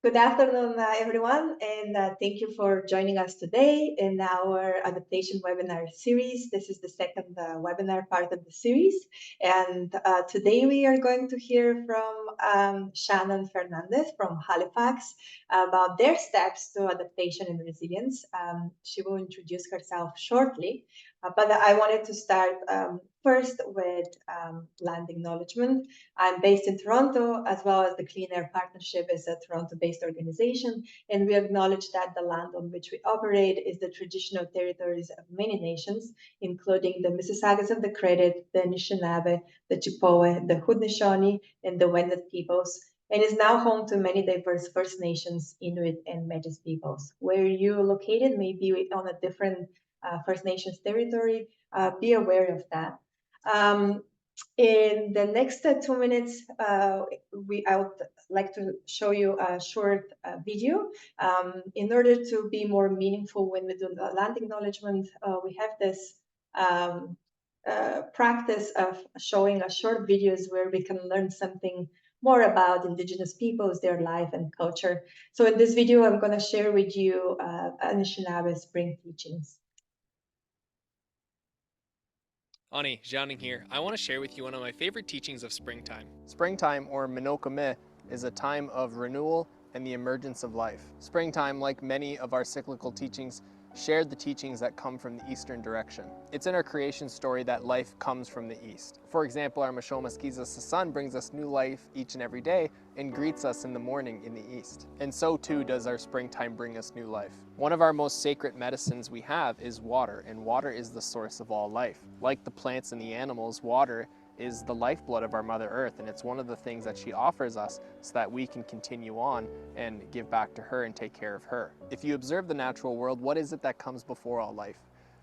Good afternoon, everyone, and thank you for joining us today in our adaptation webinar series. This is the second webinar part of the series, and today we are going to hear from Shannon Fernandez from Halifax about their steps to adaptation and resilience. She will introduce herself shortly, but I wanted to start first with land acknowledgement. I'm based in Toronto, as well as the Clean Air Partnership is a Toronto-based organization, and we acknowledge that the land on which we operate is the traditional territories of many nations, including the Mississaugas of the Credit, the Anishinaabe, the Chippewa, the Haudenosaunee, and the Wendat peoples, and is now home to many diverse First Nations, Inuit, and Métis peoples. Where you're located may be on a different First Nations territory. Be aware of that. Um, in the next 2 minutes, I would like to show you a short video. In order to be more meaningful when we do the land acknowledgement, we have this practice of showing a short videos where we can learn something more about Indigenous peoples, their life and culture. So in this video, I'm going to share with you Anishinaabe Spring Teachings. Ani, Jianing here. I want to share with you one of my favorite teachings of springtime. Springtime, or Minokame, is a time of renewal and the emergence of life. Springtime, like many of our cyclical teachings, shared the teachings that come from the eastern direction. It's in our creation story that life comes from the east. For example, our Mashomas Gizas, the sun, brings us new life each and every day and greets us in the morning in the east. And so too does our springtime bring us new life. One of our most sacred medicines we have is water, and water is the source of all life. Like the plants and the animals, water is the lifeblood of our Mother Earth, and it's one of the things that she offers us so that we can continue on and give back to her and take care of her. If you observe the natural world, what is it that comes before all life?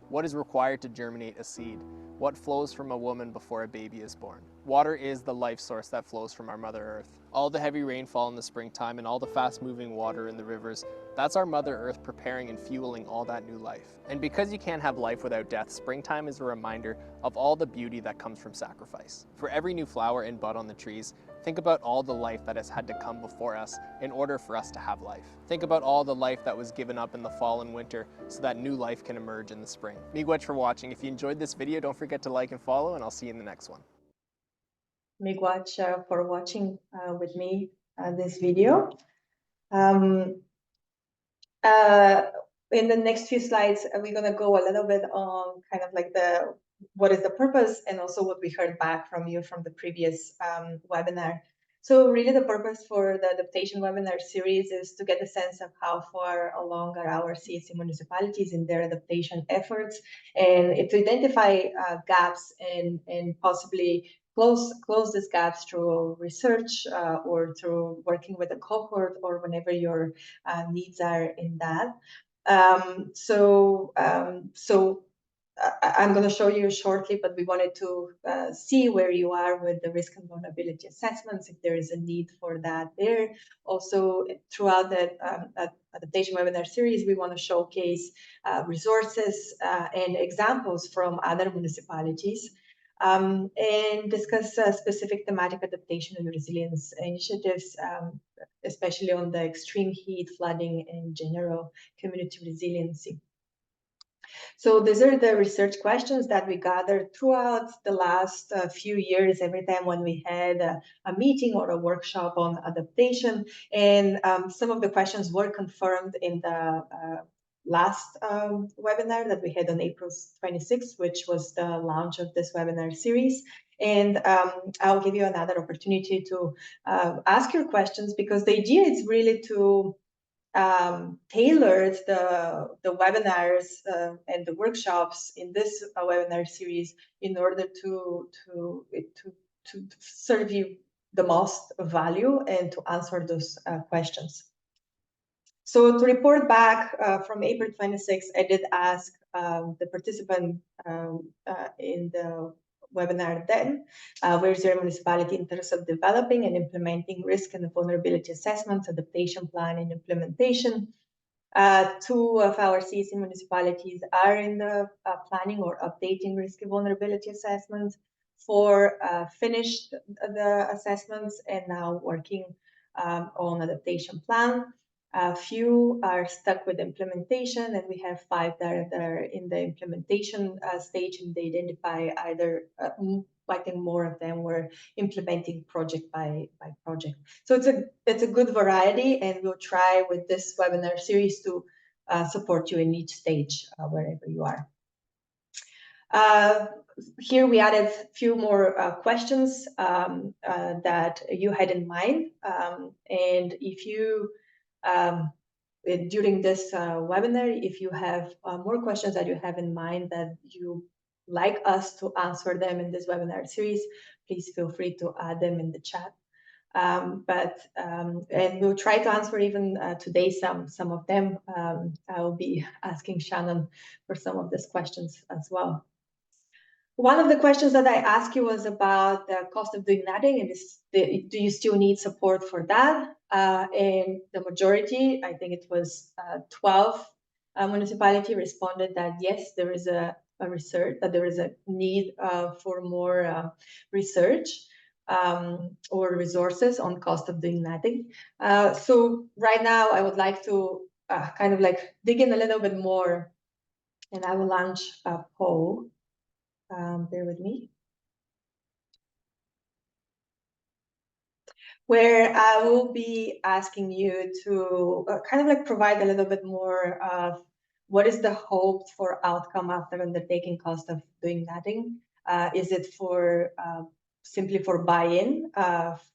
What is required to germinate a seed? What flows from a woman before a baby is born? Water is the life source that flows from our Mother Earth. All the heavy rainfall in the springtime and all the fast-moving water in the rivers, that's our Mother Earth preparing and fueling all that new life. And because you can't have life without death, springtime is a reminder of all the beauty that comes from sacrifice. For every new flower and bud on the trees, think about all the life that has had to come before us in order for us to have life. Think about all the life that was given up in the fall and winter so that new life can emerge in the spring. Miigwech for watching. If you enjoyed this video, don't forget to like and follow, and I'll see you in the next one. Miigwech for watching with me this video. Um, in the next few slides, we're going to go a little bit on kind of like what is the purpose and also what we heard back from you from the previous webinar. So really the purpose for the adaptation webinar series is to get a sense of how far along are our CAC municipalities in their adaptation efforts, and to identify gaps and possibly close these gaps through research or through working with a cohort or whenever your needs are in that. I'm going to show you shortly, but we wanted to see where you are with the risk and vulnerability assessments, if there is a need for that there. Also, throughout the adaptation webinar series, we want to showcase resources and examples from other municipalities and discuss specific thematic adaptation and resilience initiatives, especially on the extreme heat, flooding, and general community resiliency. So these are the research questions that we gathered throughout the last few years, every time when we had a meeting or a workshop on adaptation. And some of the questions were confirmed in the last webinar that we had on April 26th, which was the launch of this webinar series. And I'll give you another opportunity to ask your questions, because the idea is really to tailored the webinars and the workshops in this webinar series in order to serve you the most value and to answer those questions. So to report back from April 26th, I did ask the participant in the webinar then, where's your municipality in terms of developing and implementing risk and vulnerability assessments, adaptation plan, and implementation. Two of our CAC municipalities are in the planning or updating risk and vulnerability assessments. Four finished the assessments and now working on adaptation plan. A few are stuck with implementation, and we have 5 that are in the implementation stage, and they identify either, I think more of them were implementing project by project. So it's a good variety, and we'll try with this webinar series to support you in each stage wherever you are. Here we added a few more questions that you had in mind. And if you, during this webinar, if you have more questions that you have in mind that you like us to answer them in this webinar series, please feel free to add them in the chat. And we'll try to answer even today some of them. I'll be asking Shannon for some of these questions as well. One of the questions that I asked you was about the cost of doing nothing, and do you still need support for that? And the majority, I think it was 12 municipality responded that yes, there is a research, that there is a need for more research or resources on cost of doing nothing. So right now, I would like to kind of like dig in a little bit more, and I will launch a poll. Bear with me. Where I will be asking you to kind of like provide a little bit more of what is the hope for outcome after undertaking cost of doing nothing? Is it for simply for buy-in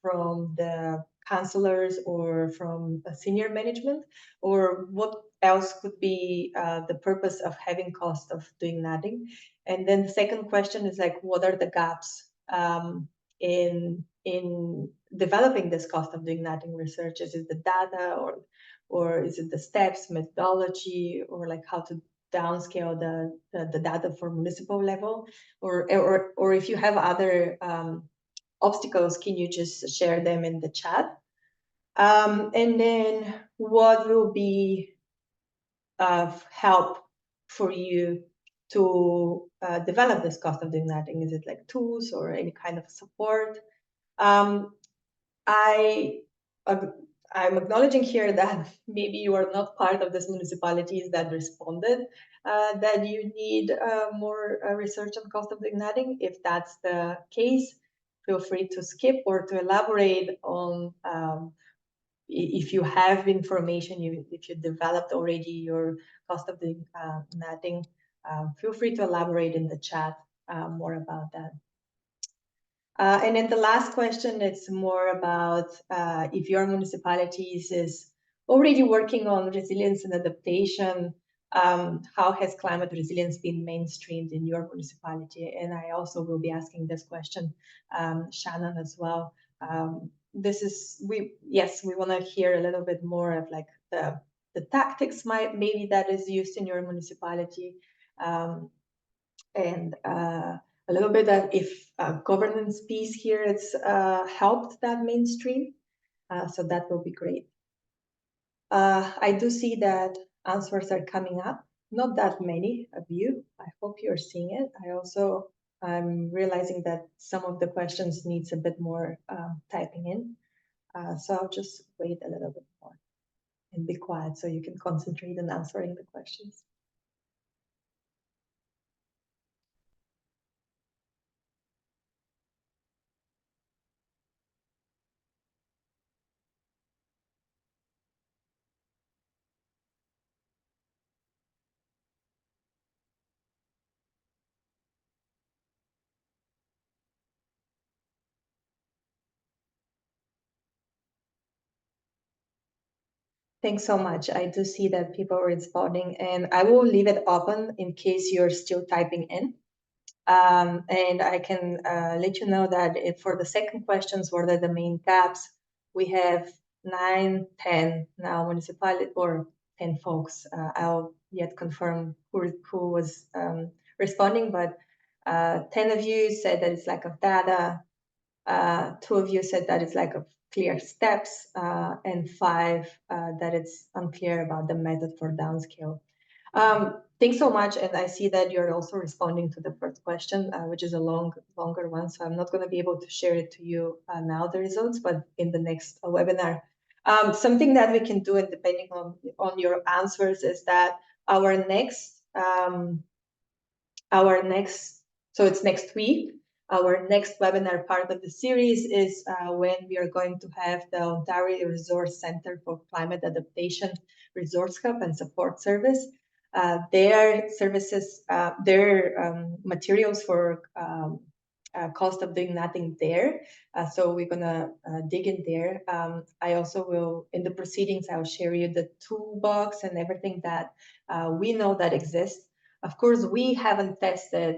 from the counselors or from senior management, or what else could be the purpose of having cost of doing nothing? And then the second question is like, what are the gaps in developing this cost of doing nothing research? Is it the data, or is it the steps, methodology, or like how to downscale the data for municipal level, or if you have other obstacles, can you just share them in the chat? And then what will be of help for you to develop this cost of doing nothing? Is it like tools or any kind of support? I'm acknowledging here that maybe you are not part of these municipalities that responded, that you need more research on cost of doing nothing. If that's the case, feel free to skip or to elaborate on if you have information, if you developed already your cost of doing nothing, feel free to elaborate in the chat more about that. And then the last question, it's more about if your municipalities is already working on resilience and adaptation, how has climate resilience been mainstreamed in your municipality? And I also will be asking this question, Shannon, as well. We want to hear a little bit more of like the tactics maybe that is used in your municipality, and a little bit that if governance piece here it's helped that mainstream, so that will be great. I do see that answers are coming up, not that many of you. I hope you're seeing it. I'm realizing that some of the questions needs a bit more typing in, so I'll just wait a little bit more and be quiet so you can concentrate on answering the questions. Thanks so much. I do see that people are responding, and I will leave it open in case you're still typing in. And I can let you know that for the second questions, what are the main gaps? We have 9, 10 now municipality, or 10 folks. I'll yet confirm who was responding, but 10 of you said that it's lack of data. 2 of you said that it's lack of clear steps, and 5 that it's unclear about the method for downscale. Thanks so much. And I see that you're also responding to the first question, which is a longer one. So I'm not going to be able to share it to you now, the results, but in the next webinar. Something that we can do, and depending on your answers, is that our next, so it's next week. Our next webinar part of the series is when we are going to have the Ontario Resource Centre for Climate Adaptation Resource Hub and Support Service. Their services, their materials for cost of doing nothing there. So we're gonna dig in there. I also will, in the proceedings, I'll share you the toolbox and everything that we know that exists. Of course, we haven't tested,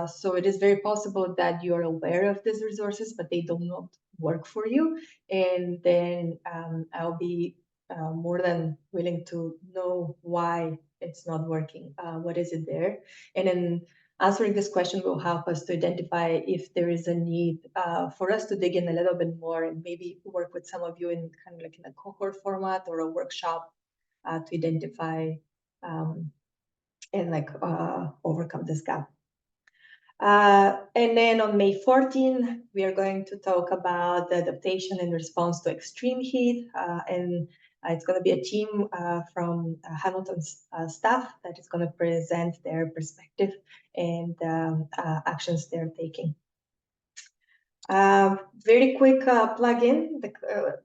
so it is very possible that you're aware of these resources, but they do not work for you. And then I'll be more than willing to know why it's not working. What is it there? And then answering this question will help us to identify if there is a need for us to dig in a little bit more and maybe work with some of you in kind of like in a cohort format or a workshop to identify and like overcome this gap. And then on May 14, we are going to talk about the adaptation in response to extreme heat. And it's going to be a team from Hamilton's staff that is going to present their perspective and actions they're taking. Very quick plug-in.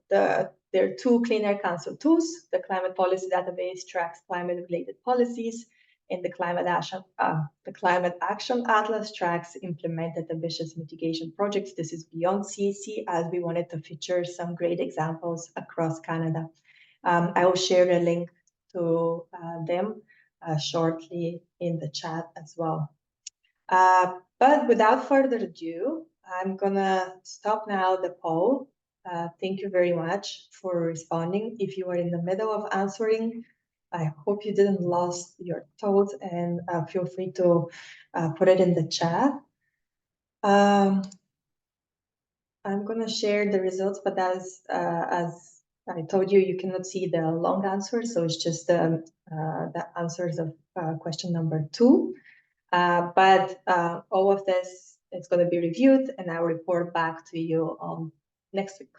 There are two Clean Air Council tools. The Climate Policy Database tracks climate-related policies, and the Climate Action Atlas tracks implemented ambitious mitigation projects. This is beyond CAC, as we wanted to feature some great examples across Canada. I will share a link to them shortly in the chat as well. But without further ado, I'm gonna stop now the poll. Thank you very much for responding. If you are in the middle of answering, I hope you didn't lose your thoughts, and feel free to put it in the chat. I'm gonna share the results, but as I told you, you cannot see the long answers, so it's just the answers of question number 2. But all of this is going to be reviewed, and I'll report back to you next week.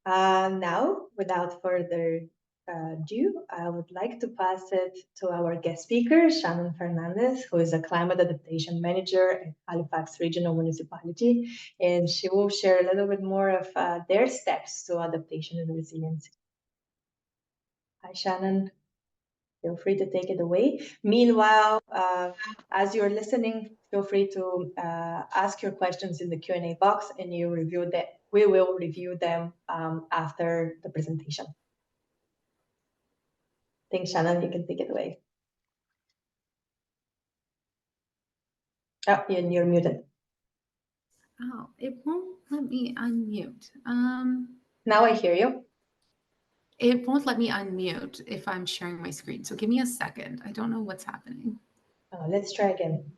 Now, without further ado, I would like to pass it to our guest speaker, Shannon Fernandez, who is a climate adaptation manager at Halifax Regional Municipality, and she will share a little bit more of their steps to adaptation and resiliency. Hi, Shannon. Feel free to take it away. Meanwhile, as you're listening, feel free to ask your questions in the Q&A box, and we will review them after the presentation. Thanks, Shannon. You can take it away. Oh, and you're muted. Oh, it won't let me unmute. Now I hear you. It won't let me unmute if I'm sharing my screen. So give me a second. I don't know what's happening. Let's try again.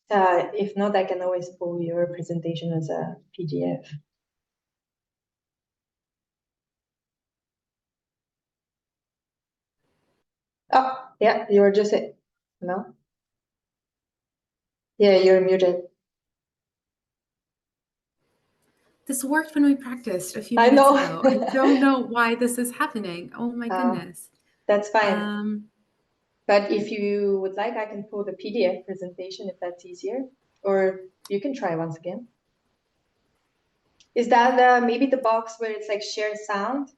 If not, I can always pull your presentation as a PDF. Oh, yeah, you were just no? Yeah, you're muted. This worked when we practiced a few minutes ago. I don't know why this is happening. Oh my goodness. That's fine. But if you would like, I can pull the PDF presentation if that's easier, or you can try once again. Is that maybe the box where it's like share sound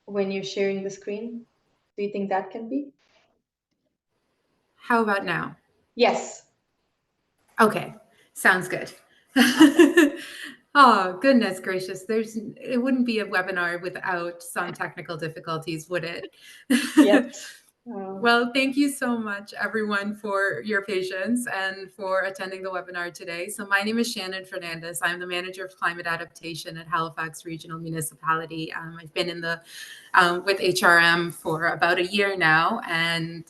when you're sharing the screen? Do you think that can be? How about now? Yes. Okay, sounds good. Oh, goodness gracious. It wouldn't be a webinar without some technical difficulties, would it? Yes. Well, thank you so much, everyone, for your patience and for attending the webinar today. So my name is Shannon Fernandez. I'm the Manager of Climate Adaptation at Halifax Regional Municipality. I've been in with HRM for about a year now, and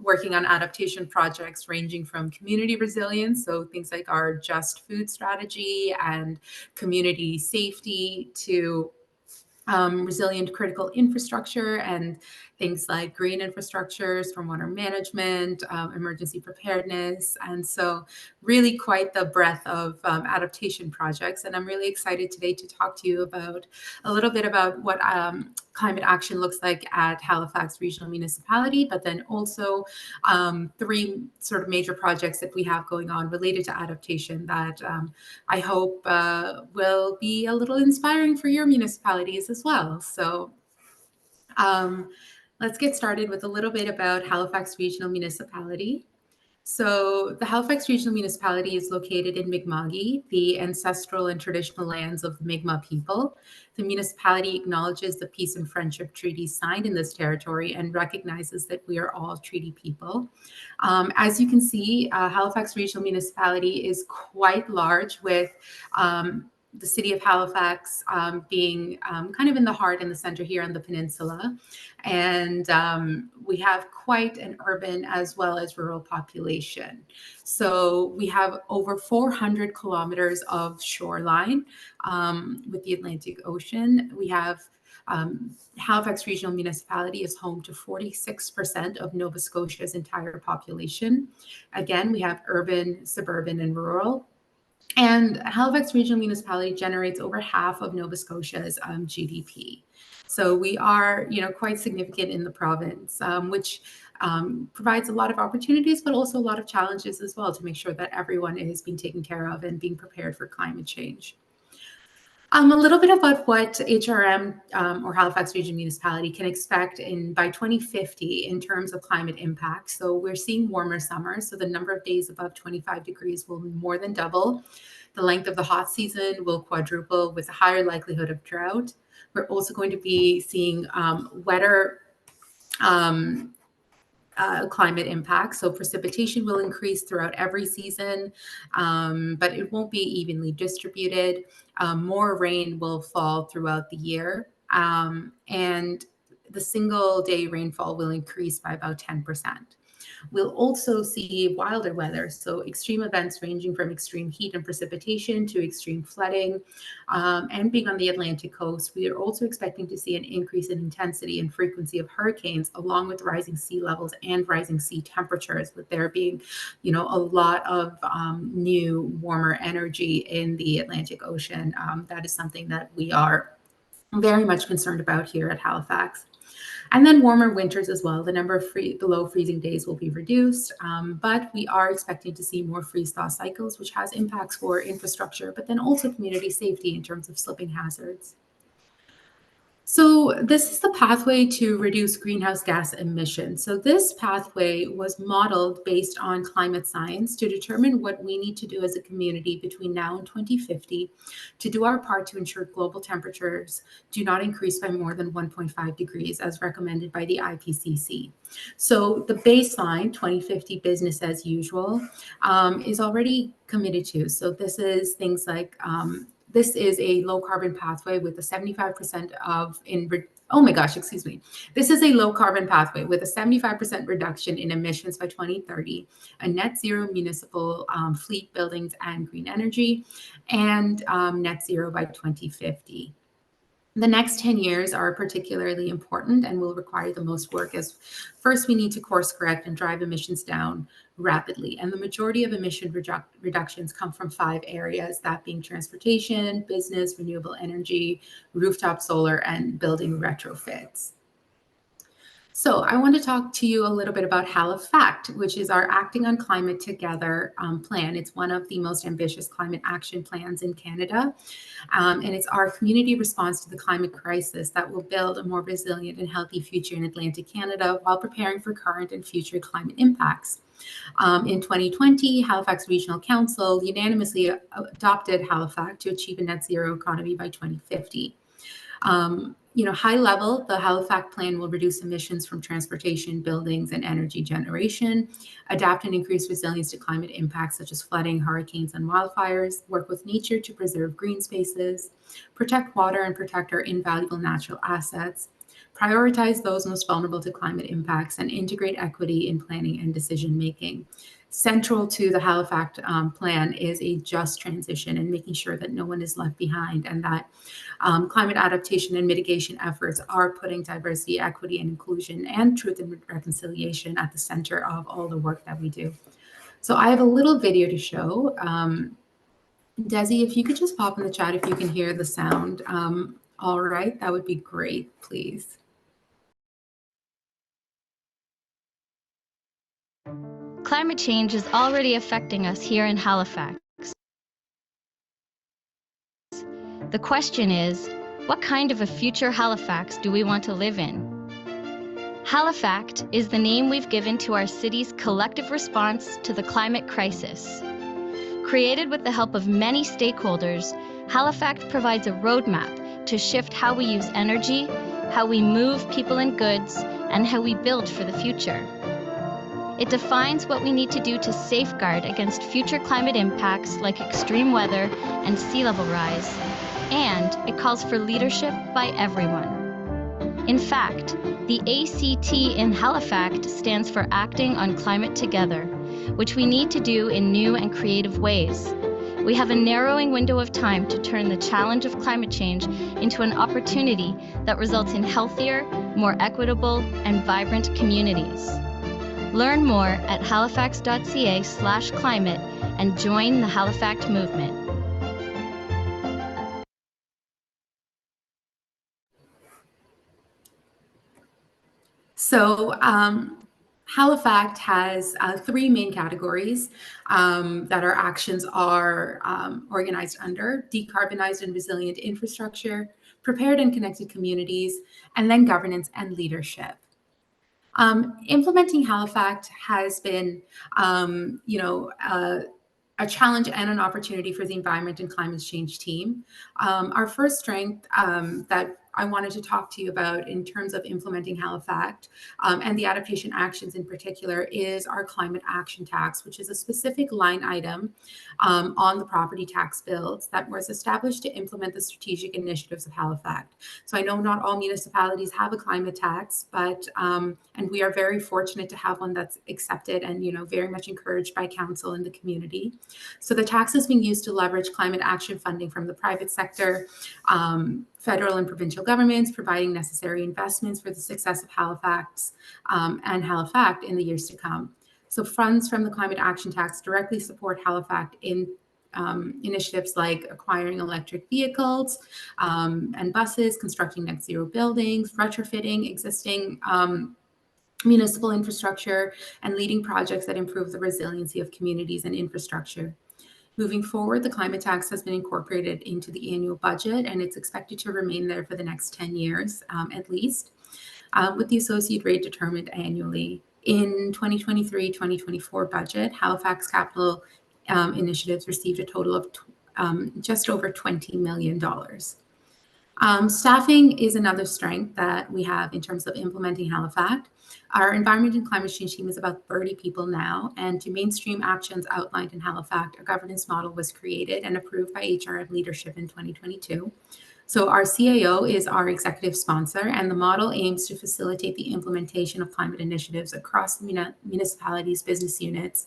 working on adaptation projects ranging from community resilience, so things like our just food strategy and community safety, to resilient critical infrastructure and things like green infrastructure, stormwater management, emergency preparedness. And so really quite the breadth of adaptation projects. And I'm really excited today to talk to you about a little bit about what climate action looks like at Halifax Regional Municipality, but then also 3 sort of major projects that we have going on related to adaptation that I hope will be a little inspiring for your municipalities as well. So let's get started with a little bit about Halifax Regional Municipality. So the Halifax Regional Municipality is located in Mi'kma'ki, the ancestral and traditional lands of the Mi'kmaq people. The municipality acknowledges the peace and friendship treaties signed in this territory and recognizes that we are all treaty people. As you can see, Halifax Regional Municipality is quite large, with the city of Halifax being kind of in the heart and the center here on the peninsula. And we have quite an urban as well as rural population. So we have over 400 kilometers of shoreline with the Atlantic Ocean. We have Halifax Regional Municipality is home to 46% of Nova Scotia's entire population. Again, we have urban, suburban, and rural. And Halifax Regional Municipality generates over half of Nova Scotia's GDP. So we are, quite significant in the province, which provides a lot of opportunities, but also a lot of challenges as well to make sure that everyone is being taken care of and being prepared for climate change. A little bit about what HRM or Halifax Regional Municipality can expect by 2050 in terms of climate impact. So we're seeing warmer summers. So the number of days above 25 degrees will more than double. The length of the hot season will quadruple with a higher likelihood of drought. We're also going to be seeing wetter climate impacts. So precipitation will increase throughout every season, but it won't be evenly distributed. More rain will fall throughout the year, and the single day rainfall will increase by about 10%. We'll also see wilder weather, so extreme events ranging from extreme heat and precipitation to extreme flooding. And being on the Atlantic coast, we are also expecting to see an increase in intensity and frequency of hurricanes, along with rising sea levels and rising sea temperatures, with there being, a lot of new warmer energy in the Atlantic Ocean. That is something that we are very much concerned about here at Halifax. And then warmer winters as well. The number of below freezing days will be reduced, but we are expecting to see more freeze-thaw cycles, which has impacts for infrastructure, but then also community safety in terms of slipping hazards. So this is the pathway to reduce greenhouse gas emissions. So this pathway was modeled based on climate science to determine what we need to do as a community between now and 2050 to do our part to ensure global temperatures do not increase by more than 1.5 degrees as recommended by the IPCC. So the baseline 2050 business as usual is already committed to. So this is things like this is a low carbon pathway with a 75% This is a low carbon pathway with a 75% reduction in emissions by 2030, a net zero municipal fleet, buildings, and green energy, and net zero by 2050. The next 10 years are particularly important and will require the most work, as first we need to course correct and drive emissions down rapidly. And the majority of emission reductions come from 5 areas, that being transportation, business, renewable energy, rooftop solar, and building retrofits. So I want to talk to you a little bit about Halifax, which is our Acting on Climate Together plan. It's one of the most ambitious climate action plans in Canada. And it's our community response to the climate crisis that will build a more resilient and healthy future in Atlantic Canada while preparing for current and future climate impacts. In 2020, Halifax Regional Council unanimously adopted Halifax to achieve a net zero economy by 2050. High level, the Halifax plan will reduce emissions from transportation, buildings, and energy generation, adapt and increase resilience to climate impacts such as flooding, hurricanes, and wildfires, work with nature to preserve green spaces, protect water and protect our invaluable natural assets, prioritize those most vulnerable to climate impacts, and integrate equity in planning and decision making. Central to the Halifax plan is a just transition and making sure that no one is left behind, and that climate adaptation and mitigation efforts are putting diversity, equity, and inclusion and truth and reconciliation at the center of all the work that we do. So I have a little video to show. Desi, if you could just pop in the chat if you can hear the sound. All right, that would be great, please. Climate change is already affecting us here in Halifax. The question is, what kind of a future Halifax do we want to live in? Halifax is the name we've given to our city's collective response to the climate crisis. Created with the help of many stakeholders, Halifax provides a roadmap to shift how we use energy, how we move people and goods, and how we build for the future. It defines what we need to do to safeguard against future climate impacts like extreme weather and sea level rise, and it calls for leadership by everyone. In fact, the ACT in Halifax stands for Acting on Climate Together, which we need to do in new and creative ways. We have a narrowing window of time to turn the challenge of climate change into an opportunity that results in healthier, more equitable, and vibrant communities. Learn more at halifax.ca/climate and join the Halifax movement. So Halifax has three main categories that our actions are organized under: decarbonized and resilient infrastructure, prepared and connected communities, and then governance and leadership. Implementing Halifax has been, a challenge and an opportunity for the environment and climate change team. Our first strength that I wanted to talk to you about in terms of implementing Halifax and the adaptation actions in particular is our climate action tax, which is a specific line item on the property tax bills that was established to implement the strategic initiatives of Halifax. So I know not all municipalities have a climate tax, but and we are very fortunate to have one that's accepted and very much encouraged by council and the community. So the tax is being used to leverage climate action funding from the private sector, federal and provincial governments, providing necessary investments for the success of Halifax and Halifax in the years to come. So funds from the climate action tax directly support Halifax in initiatives like acquiring electric vehicles and buses, constructing net zero buildings, retrofitting existing municipal infrastructure, and leading projects that improve the resiliency of communities and infrastructure. Moving forward, the climate tax has been incorporated into the annual budget, and it's expected to remain there for the next 10 years at least, with the associate rate determined annually. In 2023-2024 budget, Halifax capital initiatives received a total of just over $20 million. Staffing is another strength that we have in terms of implementing Halifax. Our environment and climate change team is about 30 people now, and to mainstream actions outlined in Halifax, a governance model was created and approved by HRM leadership in 2022. So our CAO is our executive sponsor, and the model aims to facilitate the implementation of climate initiatives across the municipalities' business units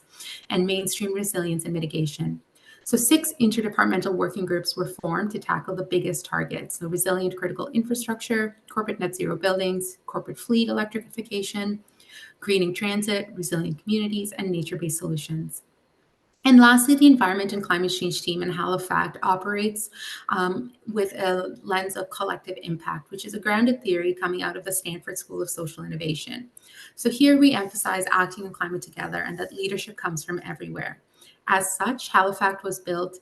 and mainstream resilience and mitigation. So 6 interdepartmental working groups were formed to tackle the biggest targets: so resilient critical infrastructure, corporate net zero buildings, corporate fleet electrification, greening transit, resilient communities, and nature-based solutions. And lastly, the environment and climate change team in Halifax operates with a lens of collective impact, which is a grounded theory coming out of the Stanford School of Social Innovation. So here we emphasize acting on climate together and that leadership comes from everywhere. As such, Halifax was built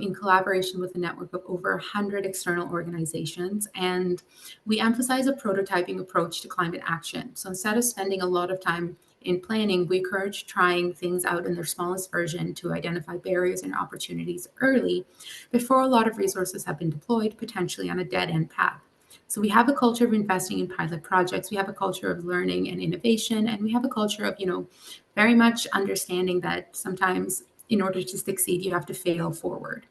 in collaboration with a network of over 100 external organizations, and we emphasize a prototyping approach to climate action. So instead of spending a lot of time in planning, we encourage trying things out in their smallest version to identify barriers and opportunities early before a lot of resources have been deployed, potentially on a dead-end path. So we have a culture of investing in pilot projects, we have a culture of learning and innovation, and we have a culture of, very much understanding that sometimes in order to succeed, you have to fail forward.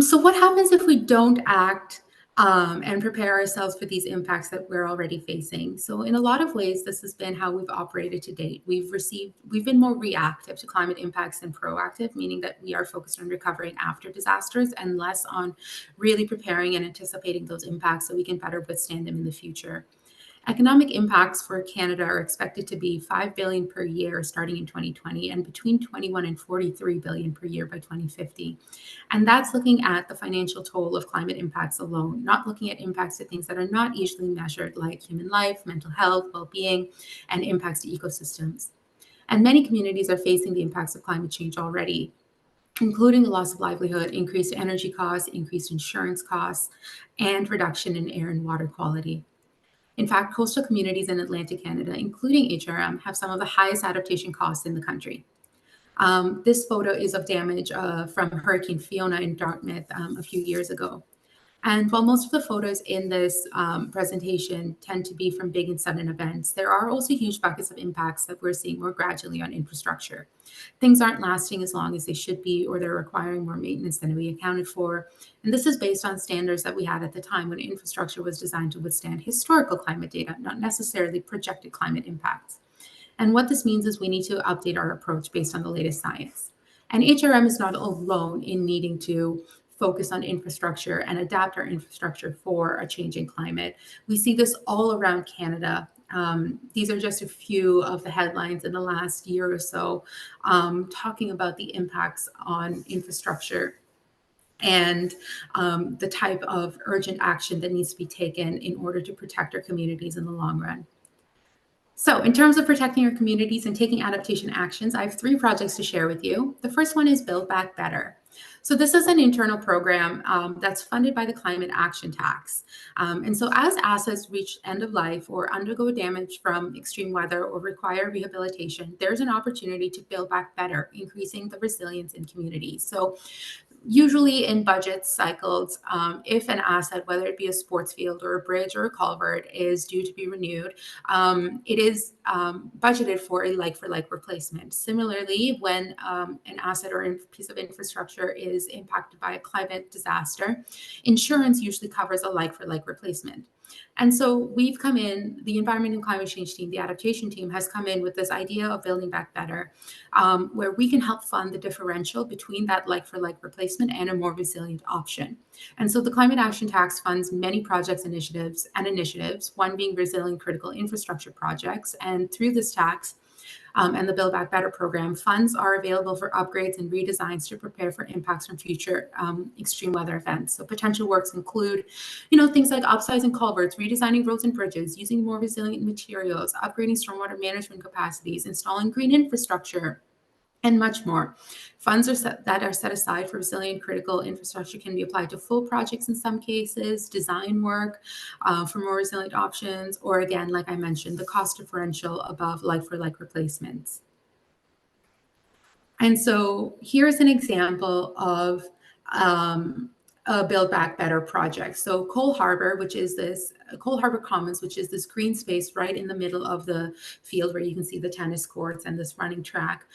So what happens if we don't act and prepare ourselves for these impacts that we're already facing. So in a lot of ways, this has been how we've operated to date. We've been more reactive to climate impacts than proactive, meaning that we are focused on recovering after disasters and less on really preparing and anticipating those impacts so we can better withstand them in the future. Economic impacts for Canada are expected to be $5 billion per year starting in 2020 and between 21 and 43 billion per year by 2050. And that's looking at the financial toll of climate impacts alone, not looking at impacts to things that are not easily measured like human life, mental health, well-being, and impacts to ecosystems. And many communities are facing the impacts of climate change already, including the loss of livelihood, increased energy costs, increased insurance costs, and reduction in air and water quality. In fact, coastal communities in Atlantic Canada, including HRM, have some of the highest adaptation costs in the country. This photo is of damage from Hurricane Fiona in Dartmouth a few years ago. And while most of the photos in this presentation tend to be from big and sudden events, there are also huge buckets of impacts that we're seeing more gradually on infrastructure. Things aren't lasting as long as they should be, or they're requiring more maintenance than we accounted for. And this is based on standards that we had at the time when infrastructure was designed to withstand historical climate data, not necessarily projected climate impacts. And what this means is we need to update our approach based on the latest science. And HRM is not alone in needing to focus on infrastructure and adapt our infrastructure for a changing climate. We see this all around Canada. These are just a few of the headlines in the last year or so talking about the impacts on infrastructure and the type of urgent action that needs to be taken in order to protect our communities in the long run. So in terms of protecting our communities and taking adaptation actions, I have 3 projects to share with you. The first one is Build Back Better. So this is an internal program that's funded by the Climate Action Tax. And so as assets reach end of life or undergo damage from extreme weather or require rehabilitation, there's an opportunity to build back better, increasing the resilience in communities. So usually in budget cycles, if an asset, whether it be a sports field or a bridge or a culvert, is due to be renewed, it is budgeted for a like-for-like replacement. Similarly, when an asset or a piece of infrastructure is impacted by a climate disaster, insurance usually covers a like-for-like replacement. And so we've come in, the environment and climate change team, the adaptation team has come in with this idea of building back better, where we can help fund the differential between that like-for-like replacement and a more resilient option. And so the Climate Action Tax funds many projects initiatives, one being resilient critical infrastructure projects. And through this tax, and the Build Back Better program, funds are available for upgrades and redesigns to prepare for impacts from future extreme weather events. So potential works include, things like upsizing culverts, redesigning roads and bridges, using more resilient materials, upgrading stormwater management capacities, installing green infrastructure, and much more. Funds that are set aside for resilient critical infrastructure can be applied to full projects in some cases, design work for more resilient options, or again, like I mentioned, the cost differential above like-for-like replacements. And so here's an example of a Build Back Better project. So Cole Harbour Commons, which is this green space right in the middle of the field where you can see the tennis courts and this running track,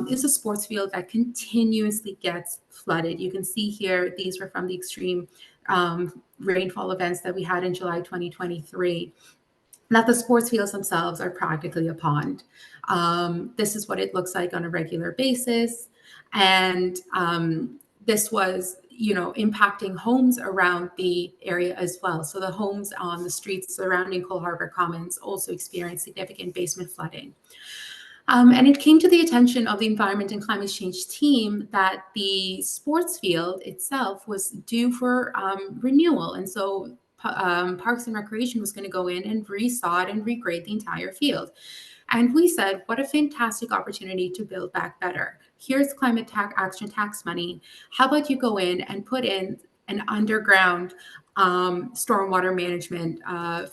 is a sports field that continuously gets flooded. You can see here, these were from the extreme rainfall events that we had in July 2023. That the sports fields themselves are practically a pond. This is what it looks like on a regular basis. And this was, impacting homes around the area as well. So the homes on the streets surrounding Cole Harbour Commons also experienced significant basement flooding. And it came to the attention of the Environment and Climate Change team that the sports field itself was due for renewal. And so Parks and Recreation was going to go in and resod and regrade the entire field. And we said, what a fantastic opportunity to build back better. Here's Climate Action Tax money. How about you go in and put in an underground stormwater management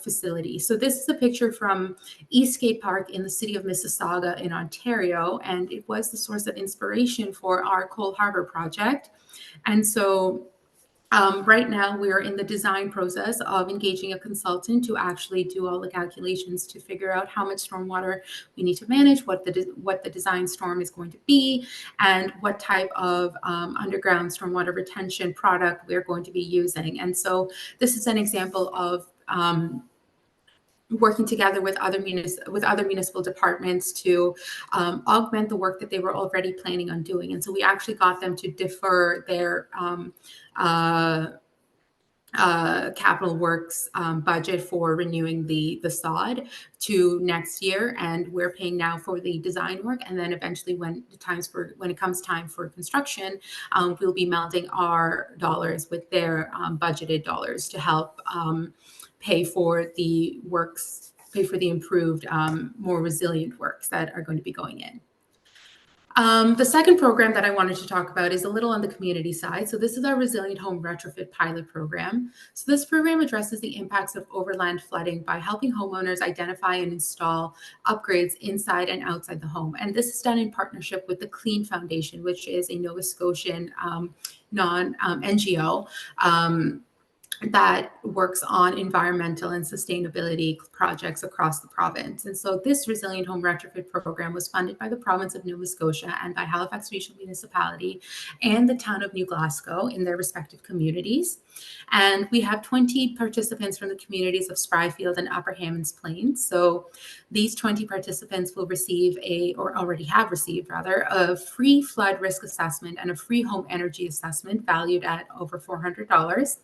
facility. So this is a picture from Eastgate Park in the city of Mississauga in Ontario, and it was the source of inspiration for our Cole Harbour project. And so Right now, we are in the design process of engaging a consultant to actually do all the calculations to figure out how much stormwater we need to manage, what the design storm is going to be, and what type of underground stormwater retention product we're going to be using. And so this is an example of working together with other municipal departments to augment the work that they were already planning on doing. And so we actually got them to defer their capital works budget for renewing the sod to next year, and we're paying now for the design work, and then eventually when it comes time for construction, we'll be melding our dollars with their budgeted dollars to help pay for the improved, more resilient works that are going to be going in. The second program that I wanted to talk about is a little on the community side. So this is our Resilient Home Retrofit Pilot Program. So this program addresses the impacts of overland flooding by helping homeowners identify and install upgrades inside and outside the home. And this is done in partnership with the Clean Foundation, which is a Nova Scotian NGO. That works on environmental and sustainability projects across the province. And so this Resilient Home Retrofit Program was funded by the province of Nova Scotia and by Halifax Regional Municipality and the town of New Glasgow in their respective communities. And we have 20 participants from the communities of Spryfield and Upper Hammonds Plains. So these 20 participants will receive or already have received rather, a free flood risk assessment and a free home energy assessment valued at over $400.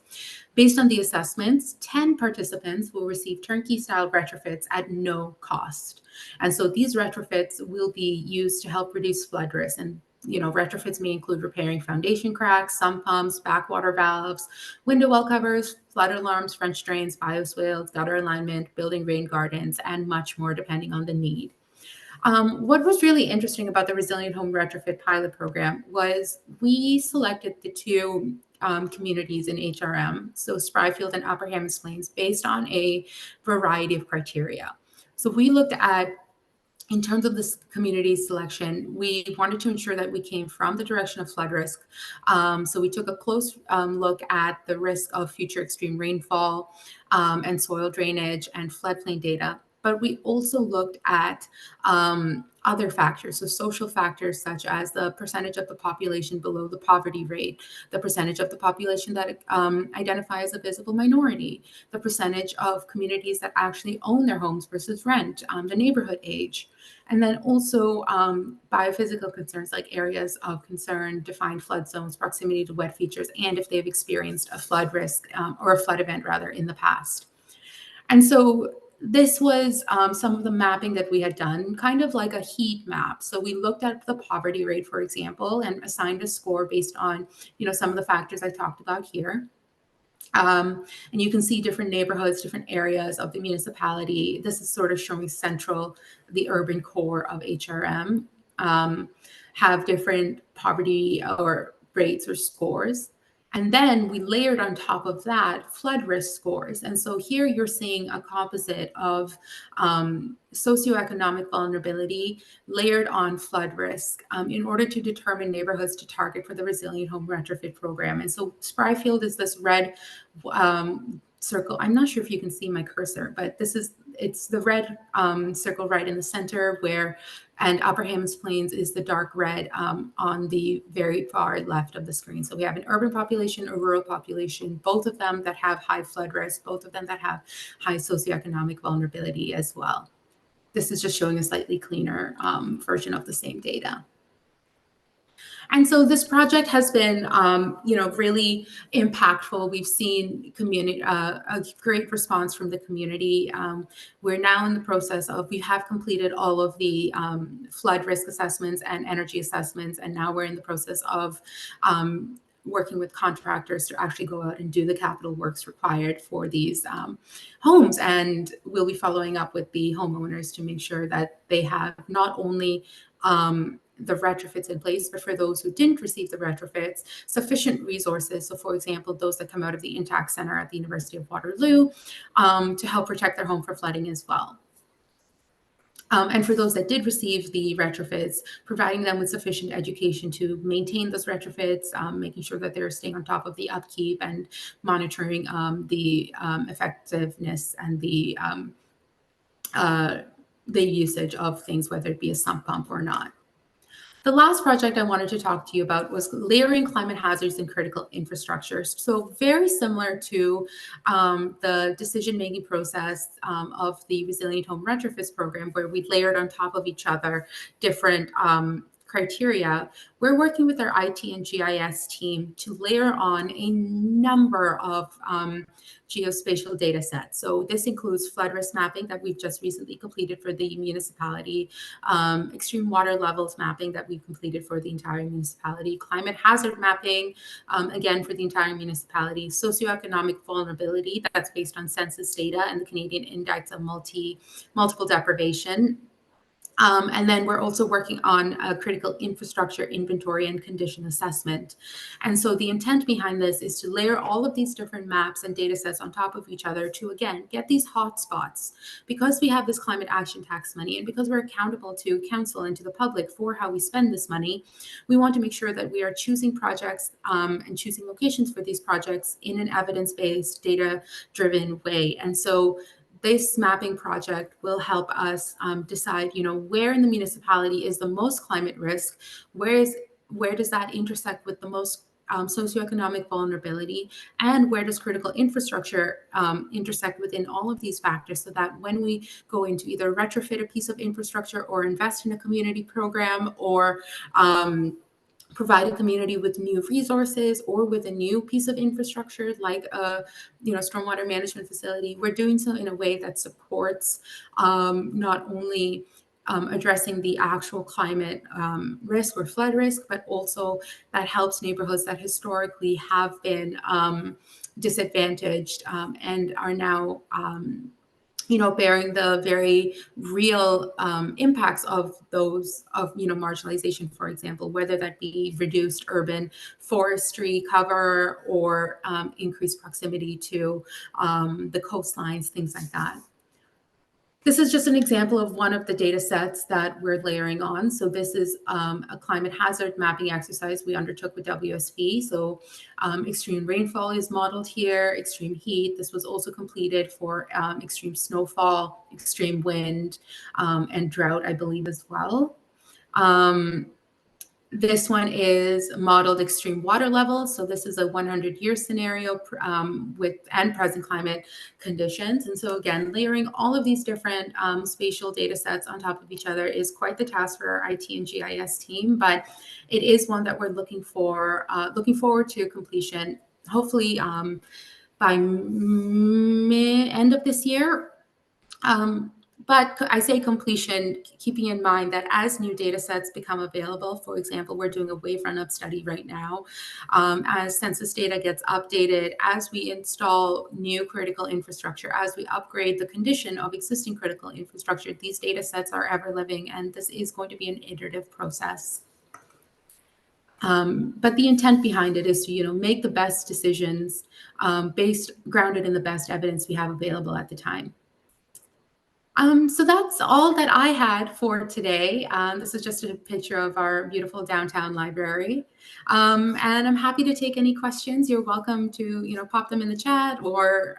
Based on the assessments, 10 participants will receive turnkey-style retrofits at no cost. And so these retrofits will be used to help reduce flood risk. And retrofits may include repairing foundation cracks, sump pumps, backwater valves, window well covers, flood alarms, French drains, bioswales, gutter alignment, building rain gardens, and much more depending on the need. What was really interesting about the Resilient Home Retrofit Pilot Program was we selected the two communities in HRM, so Spryfield and Upper Hammonds Plains, based on a variety of criteria. So we looked at, in terms of this community selection, we wanted to ensure that we came from the direction of flood risk. So we took a close look at the risk of future extreme rainfall and soil drainage and floodplain data. But we also looked at other factors, so social factors such as the percentage of the population below the poverty rate, the percentage of the population that identify as a visible minority, the percentage of communities that actually own their homes versus rent, the neighborhood age, and then also biophysical concerns like areas of concern, defined flood zones, proximity to wet features, and if they've experienced a flood risk or a flood event rather in the past. And so this was some of the mapping that we had done, kind of like a heat map. So we looked at the poverty rate, for example, and assigned a score based on, some of the factors I talked about here. And you can see different neighborhoods, different areas of the municipality. This is sort of showing the urban core of HRM, have different poverty or rates or scores. And then we layered on top of that flood risk scores. And so here you're seeing a composite of socioeconomic vulnerability layered on flood risk in order to determine neighborhoods to target for the Resilient Home Retrofit Program. And so Spryfield is this red circle. I'm not sure if you can see my cursor, but it's the red circle right in the center and Upper Hammonds Plains is the dark red on the very far left of the screen. So we have an urban population, a rural population, both of them that have high flood risk, both of them that have high socioeconomic vulnerability as well. This is just showing a slightly cleaner version of the same data. And so this project has been, really impactful. We've seen a great response from the community. We're now in the process we have completed all of the flood risk assessments and energy assessments, and now we're in the process of working with contractors to actually go out and do the capital works required for these homes. And we'll be following up with the homeowners to make sure that they have not only the retrofits in place, but for those who didn't receive the retrofits, sufficient resources. So for example, those that come out of the Intact Center at the University of Waterloo to help protect their home from flooding as well. And for those that did receive the retrofits, providing them with sufficient education to maintain those retrofits, making sure that they're staying on top of the upkeep and monitoring the effectiveness and the usage of things, whether it be a sump pump or not. The last project I wanted to talk to you about was layering climate hazards in critical infrastructure. So very similar to the decision-making process of the Resilient Home Retrofits program, where we layered on top of each other different criteria. We're working with our IT and GIS team to layer on a number of geospatial data sets. So this includes flood risk mapping that we've just recently completed for the municipality, extreme water levels mapping that we've completed for the entire municipality, climate hazard mapping, again for the entire municipality, socioeconomic vulnerability that's based on census data and the Canadian Index of Multiple Deprivation. And then we're also working on a critical infrastructure inventory and condition assessment. And so the intent behind this is to layer all of these different maps and data sets on top of each other to, again, get these hotspots. Because we have this climate action tax money and because we're accountable to council and to the public for how we spend this money, we want to make sure that we are choosing projects and choosing locations for these projects in an evidence-based, data-driven way. And so this mapping project will help us decide, where in the municipality is the most climate risk, where does that intersect with the most socioeconomic vulnerability, and where does critical infrastructure intersect within all of these factors, so that when we go into either retrofit a piece of infrastructure or invest in a community program or provide a community with new resources or with a new piece of infrastructure like a stormwater management facility, we're doing so in a way that supports not only addressing the actual climate risk or flood risk, but also that helps neighborhoods that historically have been disadvantaged and are now bearing the very real impacts of marginalization, for example, whether that be reduced urban forestry cover or increased proximity to the coastlines, things like that. This is just an example of one of the data sets that we're layering on. So this is a climate hazard mapping exercise we undertook with WSP. So extreme rainfall is modeled here, extreme heat. This was also completed for extreme snowfall, extreme wind, and drought, I believe, as well. This one is modeled extreme water levels. So this is a 100-year scenario with and present climate conditions. And so again, layering all of these different spatial data sets on top of each other is quite the task for our IT and GIS team, but it is one that we're looking forward to completion, hopefully by end of this year. But I say completion, keeping in mind that as new data sets become available, for example, we're doing a wave run-up study right now, as census data gets updated, as we install new critical infrastructure, as we upgrade the condition of existing critical infrastructure, these data sets are ever living, and this is going to be an iterative process. But the intent behind it is to, make the best decisions grounded in the best evidence we have available at the time. So that's all that I had for today. This is just a picture of our beautiful downtown library. And I'm happy to take any questions. You're welcome to, pop them in the chat, or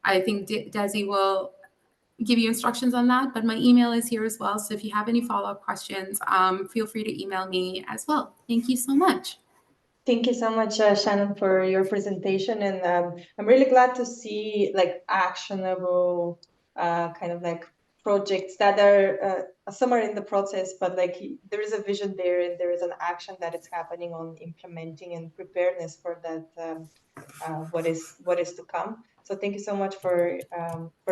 I think Desi will give you instructions on that, but my email is here as well. So if you have any follow-up questions, feel free to email me as well. Thank you so much. Thank you so much, Shannon, for your presentation. And I'm really glad to see actionable kind of projects that are somewhere in the process, but there is a vision there and there is an action that is happening on implementing and preparedness for that what is to come. So thank you so much for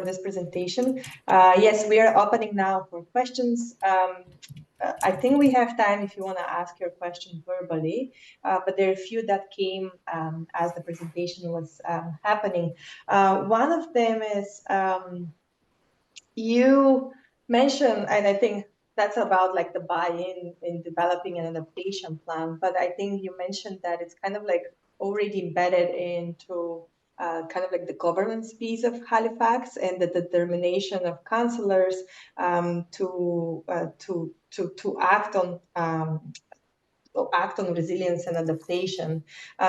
this presentation. Yes, we are opening now for questions. I think we have time if you want to ask your question verbally, but there are a few that came as the presentation was happening. One of them is you mentioned, and I think that's about the buy-in in developing an adaptation plan, but I think you mentioned that it's kind of already embedded into kind of like the governance piece of Halifax and the determination of councillors to act on resilience and adaptation.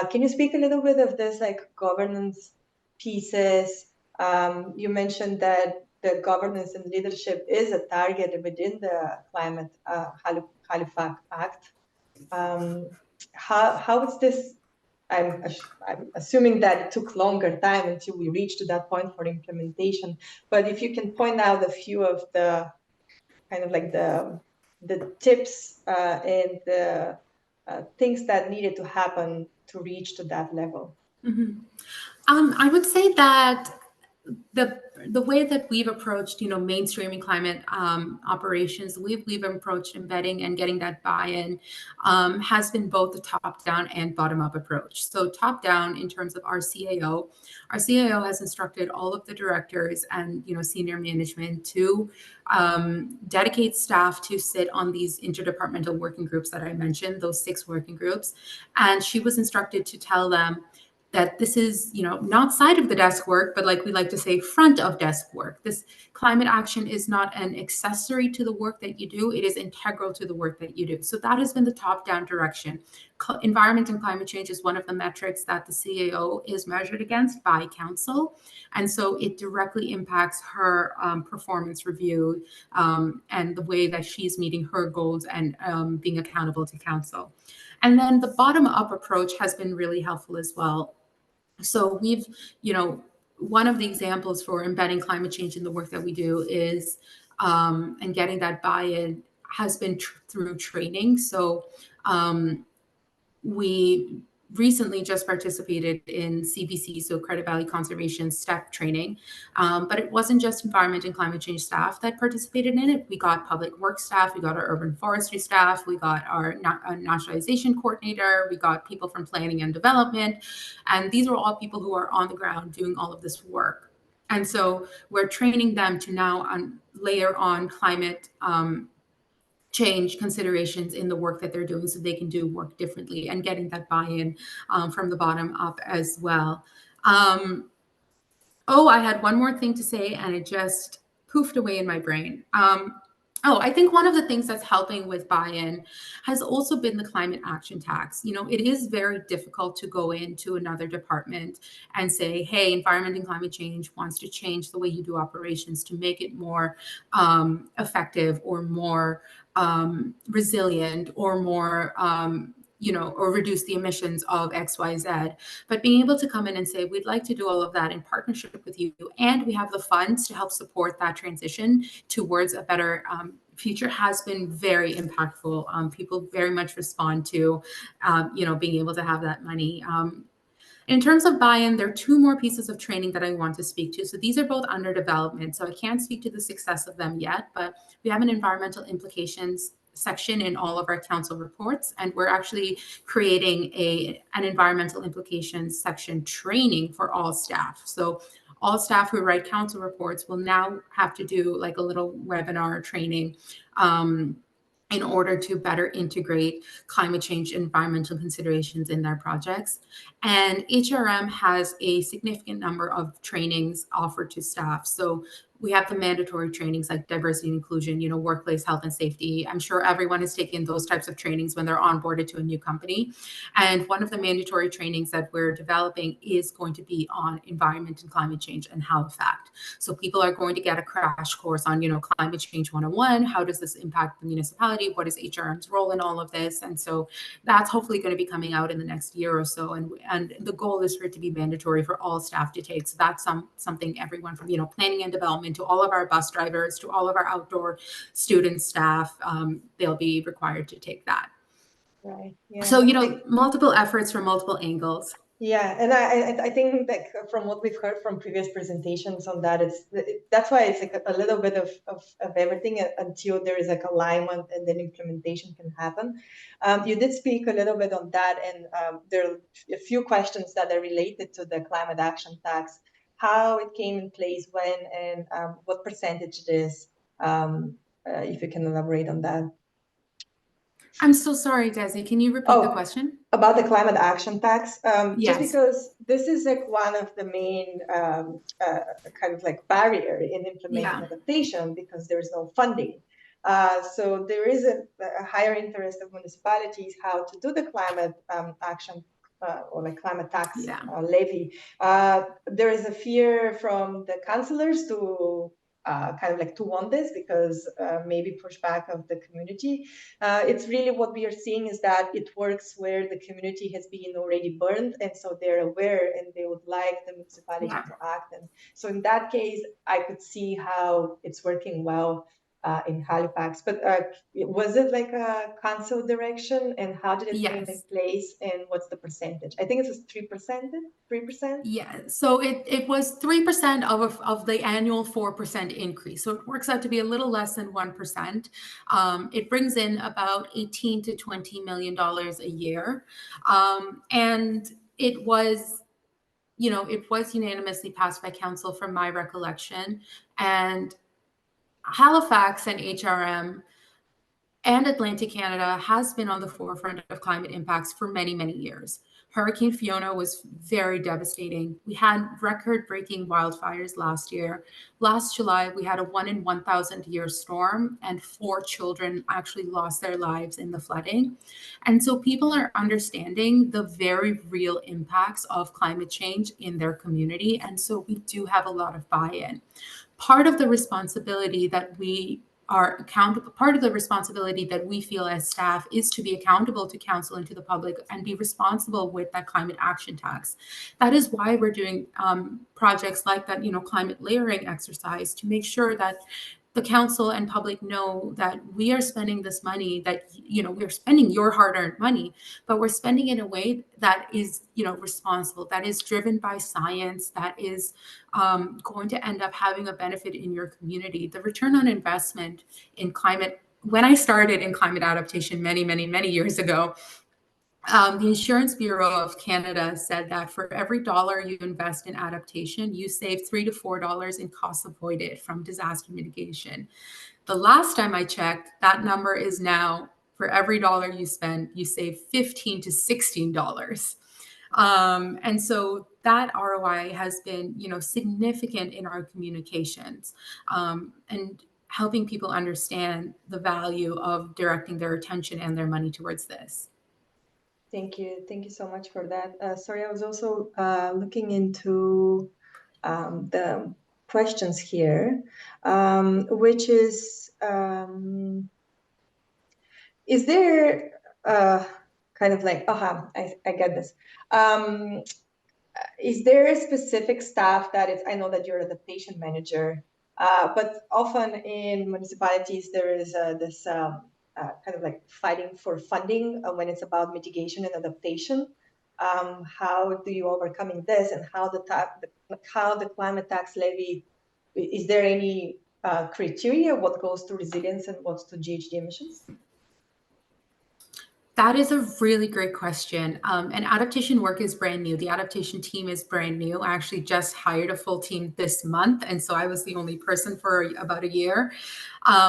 Can you speak a little bit of this, like governance pieces? You mentioned that the governance and leadership is a target within the Climate Halifax Act. How is this? I'm assuming that it took longer time until we reached to that point for implementation. But if you can point out a few of the kind of like the tips and the things that needed to happen to reach to that level. Mm-hmm. I would say that the way that we've approached, mainstreaming climate operations, we've approached embedding and getting that buy-in has been both the top-down and bottom-up approach. So top-down in terms of our CAO has instructed all of the directors and senior management to dedicate staff to sit on these interdepartmental working groups that I mentioned, those 6 working groups, and she was instructed to tell them that this is, not side of the desk work, but like we like to say, front of desk work. This climate action is not an accessory to the work that you do. It is integral to the work that you do. So that has been the top-down direction. Environment and climate change is one of the metrics that the CAO is measured against by council. And so it directly impacts her performance review and the way that she's meeting her goals and being accountable to council. And then the bottom-up approach has been really helpful as well. So we've, one of the examples for embedding climate change in the work that we do is, and getting that buy-in has been through training. So we recently just participated in CBC, so Credit Valley Conservation STEP training. But it wasn't just environment and climate change staff that participated in it. We got public works staff, we got our urban forestry staff, we got our naturalization coordinator, we got people from planning and development. And these are all people who are on the ground doing all of this work. And so we're training them to now layer on climate change considerations in the work that they're doing so they can do work differently, and getting that buy-in from the bottom up as well. I had one more thing to say and it just poofed away in my brain. I think one of the things that's helping with buy-in has also been the climate action tax. It is very difficult to go into another department and say, hey, environment and climate change wants to change the way you do operations to make it more effective or more resilient or more or reduce the emissions of XYZ. But being able to come in and say, we'd like to do all of that in partnership with you, and we have the funds to help support that transition towards a better future has been very impactful. People very much respond to, being able to have that money. In terms of buy-in, there are 2 more pieces of training that I want to speak to. So these are both under development, so I can't speak to the success of them yet, but we have an environmental implications section in all of our council reports, and we're actually creating an environmental implications section training for all staff. So all staff who write council reports will now have to do like a little webinar training in order to better integrate climate change environmental considerations in their projects. And HRM has a significant number of trainings offered to staff. So we have the mandatory trainings like diversity and inclusion, workplace health and safety. I'm sure everyone is taking those types of trainings when they're onboarded to a new company. And one of the mandatory trainings that we're developing is going to be on environment and climate change and Halifax. So people are going to get a crash course on, climate change 101. How does this impact the municipality? What is HRM's role in all of this? And so that's hopefully going to be coming out in the next year or so. And the goal is for it to be mandatory for all staff to take. So that's something everyone from, planning and development to all of our bus drivers, to all of our outdoor student staff, they'll be required to take that. Right. Yeah. So, multiple efforts from multiple angles. Yeah, and I think that from what we've heard from previous presentations on that, that's why it's like a little bit of everything until there is like alignment and then implementation can happen. You did speak a little bit on that, and there are a few questions that are related to the climate action tax, how it came in place, when, and what percentage it is, if you can elaborate on that. I'm so sorry, Desi. Can you repeat the Oh, question? about the climate action tax, just Yes. because this is like one of the main kind of like barrier in implementing Yeah. adaptation because there is no funding. So there is a higher interest of municipalities how to do the climate action or like climate tax Yeah. levy. There is a fear from the councillors to kind of like to want this because maybe pushback of the community. It's really what we are seeing is that it works where the community has been already burned, and so they're aware and they would like the municipality Yeah. to act. And so in that case, I could see how it's working well in Halifax. But was it like a council direction, and how did it came in Yes. place, and what's the percentage? I think it was 3%. 3%. Yeah, so it was 3% of the annual 4% increase. So it works out to be a little less than 1%. It brings in about 18 to 20 million dollars a year. And it was, it was unanimously passed by council from my recollection. And Halifax and HRM and Atlantic Canada has been on the forefront of climate impacts for many, many years. Hurricane Fiona was very devastating. We had record-breaking wildfires last year. Last July, we had a 1 in 1,000 year storm, and 4 children actually lost their lives in the flooding. And so people are understanding the very real impacts of climate change in their community. And so we do have a lot of buy-in. Part of the responsibility that we are accountable, part of the responsibility that we feel as staff is to be accountable to council and to the public and be responsible with that climate action tax. That is why we're doing projects like that, climate layering exercise to make sure that the council and public know that we are spending this money, that we're spending your hard-earned money, but we're spending it in a way that is responsible, that is driven by science, that is going to end up having a benefit in your community. The return on investment in climate, when I started in climate adaptation many, many, many years ago, the Insurance Bureau of Canada said that for every dollar you invest in adaptation, you save $3 to $4 in costs avoided from disaster mitigation. The last time I checked, that number is now for every dollar you spend, you save $15 to $16. And so that ROI has been, significant in our communications, and helping people understand the value of directing their attention and their money towards this. Thank you. Thank you so much for that. Sorry, I was also looking into the questions here, which is there kind of like, I get this. Is there a specific staff that is, I know that you're the patient manager, but often in municipalities, there is this kind of like fighting for funding when it's about mitigation and adaptation. How do you overcoming this, and how the climate tax levy, is there any criteria what goes to resilience and what's to GHG emissions? That is a really great question. And adaptation work is brand new. The adaptation team is brand new. I actually just hired a full team this month. And so I was the only person for about a year.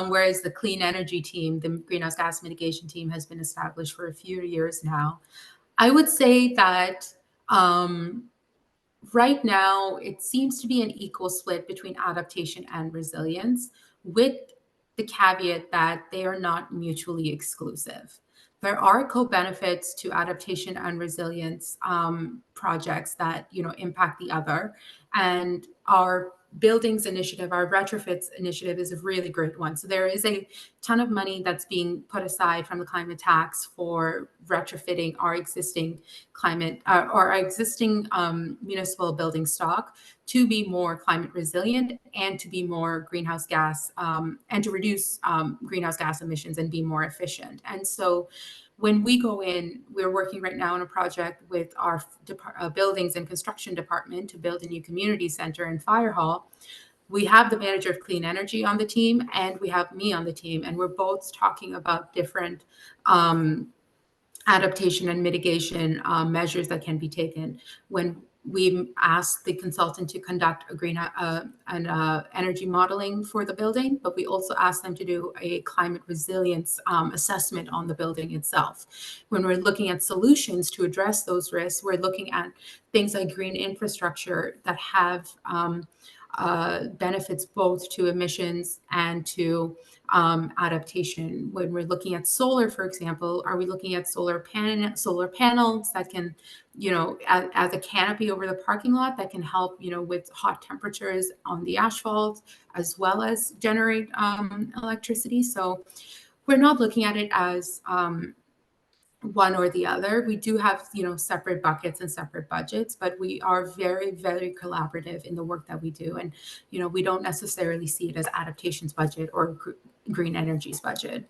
Whereas the clean energy team, the greenhouse gas mitigation team, has been established for a few years now. I would say that right now it seems to be an equal split between adaptation and resilience, with the caveat that they are not mutually exclusive. There are co-benefits to adaptation and resilience projects that impact the other, and our buildings initiative, our retrofits initiative, is a really great one. So there is a ton of money that's being put aside from the climate tax for retrofitting our existing climate or our existing municipal building stock to be more climate resilient and to be more greenhouse gas and to reduce greenhouse gas emissions and be more efficient. And so when we go in, we're working right now on a project with our buildings and construction department to build a new community center and fire hall. We have the manager of clean energy on the team, and we have me on the team, and we're both talking about different adaptation and mitigation measures that can be taken. When we asked the consultant to conduct a energy modeling for the building, but we also asked them to do a climate resilience assessment on the building itself. When we're looking at solutions to address those risks, we're looking at things like green infrastructure that have benefits both to emissions and to adaptation. When we're looking at solar, for example, are we looking at solar panels that can, as a canopy over the parking lot that can help, with hot temperatures on the asphalt, as well as generate electricity? So we're not looking at it as one or the other. We do have, separate buckets and separate budgets, but we are very, very collaborative in the work that we do. And, we don't necessarily see it as adaptation's budget or green energy's budget.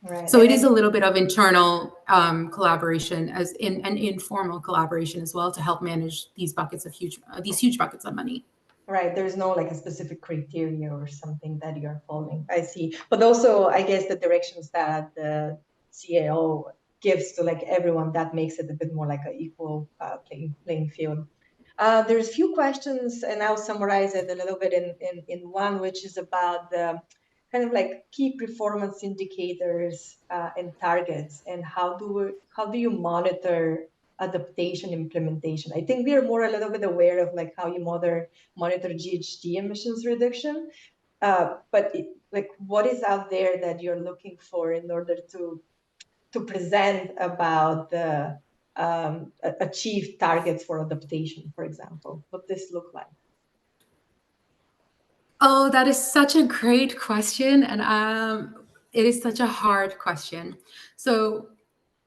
Right. So it is a little bit of internal collaboration, as in an informal collaboration as well, to help manage these huge buckets of money. Right. There's no like a specific criteria or something that you're following. I see. But also, I guess the directions that the CAO gives to like everyone, that makes it a bit more like an equal playing field. There's a few questions, and I'll summarize it a little bit in one, which is about the kind of like key performance indicators and targets, and how do you monitor adaptation implementation? I think we are more a little bit aware of like how you monitor GHG emissions reduction, but what is out there that you're looking for in order to present about the achieved targets for adaptation, for example? What this look like? Oh, that is such a great question, and it is such a hard question. So,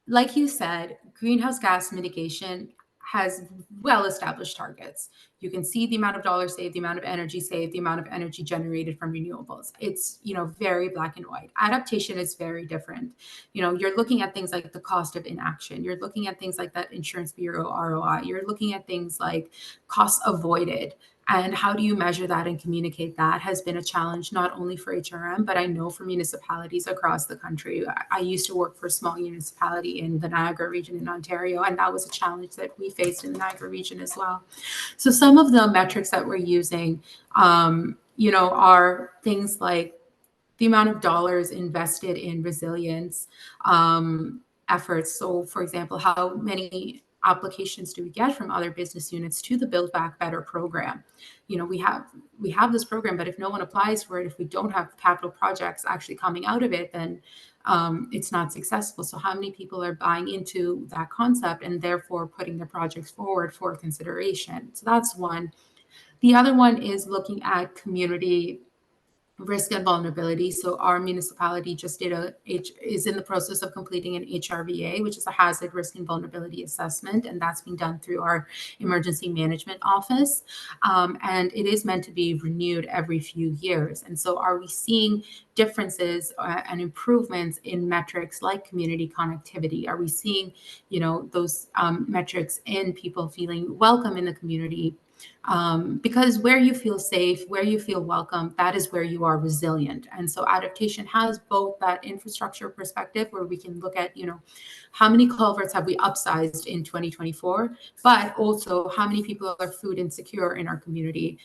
like you said, greenhouse gas mitigation has well-established targets. You can see the amount of dollars saved, the amount of energy saved, the amount of energy generated from renewables. It's, very black and white. Adaptation is very different. You're looking at things like the cost of inaction. You're looking at things like that insurance bureau ROI. You're looking at things like costs avoided. And how do you measure that and communicate that has been a challenge, not only for HRM, but I know for municipalities across the country. I used to work for a small municipality in the Niagara region in Ontario, and that was a challenge that we faced in the Niagara region as well. So some of the metrics that we're using, are things like the amount of dollars invested in resilience efforts. So, for example, how many applications do we get from other business units to the Build Back Better program? We have this program, but if no one applies for it, if we don't have capital projects actually coming out of it, then it's not successful. So how many people are buying into that concept and therefore putting their projects forward for consideration? So that's one. The other one is looking at community risk and vulnerability. So our municipality just is in the process of completing an HRVA, which is a hazard risk and vulnerability assessment, and that's being done through our emergency management office. And it is meant to be renewed every few years. And so are we seeing differences and improvements in metrics like community connectivity? Are we seeing, those metrics in people feeling welcome in the community? Because where you feel safe, where you feel welcome, that is where you are resilient. And so adaptation has both that infrastructure perspective where we can look at, how many culverts have we upsized in 2024, but also how many people are food insecure in our community.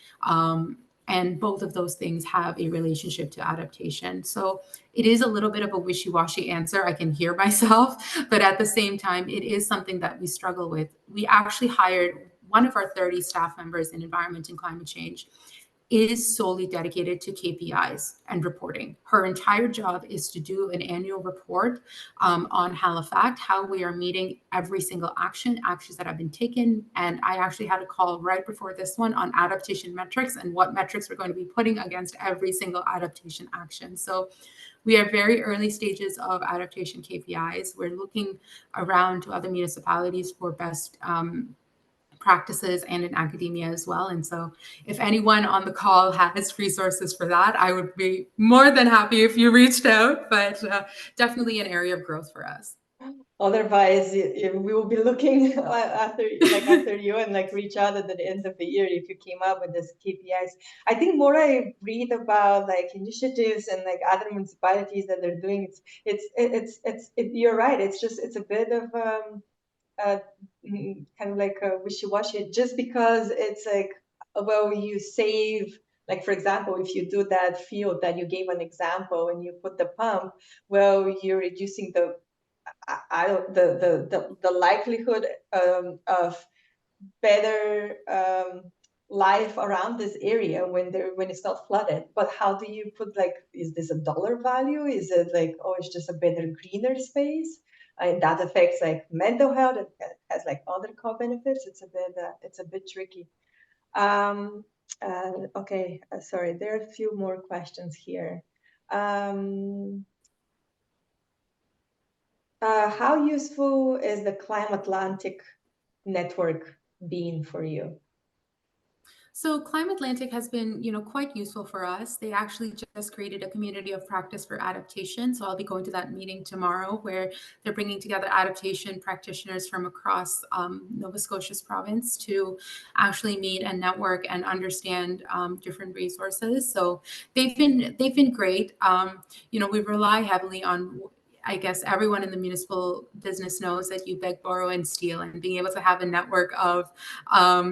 And both of those things have a relationship to adaptation. So it is a little bit of a wishy-washy answer. I can hear myself, but at the same time, it is something that we struggle with. We actually hired one of our 30 staff members in environment and climate change is solely dedicated to KPIs and reporting. Her entire job is to do an annual report on Halifax, how we are meeting every single actions that have been taken. And I actually had a call right before this one on adaptation metrics and what metrics we're going to be putting against every single adaptation action. So we are very early stages of adaptation KPIs. We're looking around to other municipalities for best practices and in academia as well. And so if anyone on the call has resources for that, I would be more than happy if you reached out, but definitely an area of growth for us. Otherwise, we will be looking after you and reach out at the end of the year if you came up with this KPIs. I think more I read about initiatives and other municipalities that they're doing, you're right. It's a bit of kind of like wishy-washy just because it's like, well, you save, like, for example, if you do that field that you gave an example and you put the pump, well, you're reducing the likelihood of better life around this area when it's not flooded. But how do you put, like, is this a dollar value? Is it like, oh, it's just a better greener space? And that affects like mental health. It has like other co-benefits. It's a bit tricky. Okay, sorry, there are a few more questions here. How useful is the Climate Atlantic network been for you? So Climate Atlantic has been, quite useful for us. They actually just created a community of practice for adaptation. So I'll be going to that meeting tomorrow where they're bringing together adaptation practitioners from across Nova Scotia's province to actually meet and network and understand different resources. So they've been great. We rely heavily on, I guess everyone in the municipal business knows that you beg, borrow, and steal, and being able to have a network of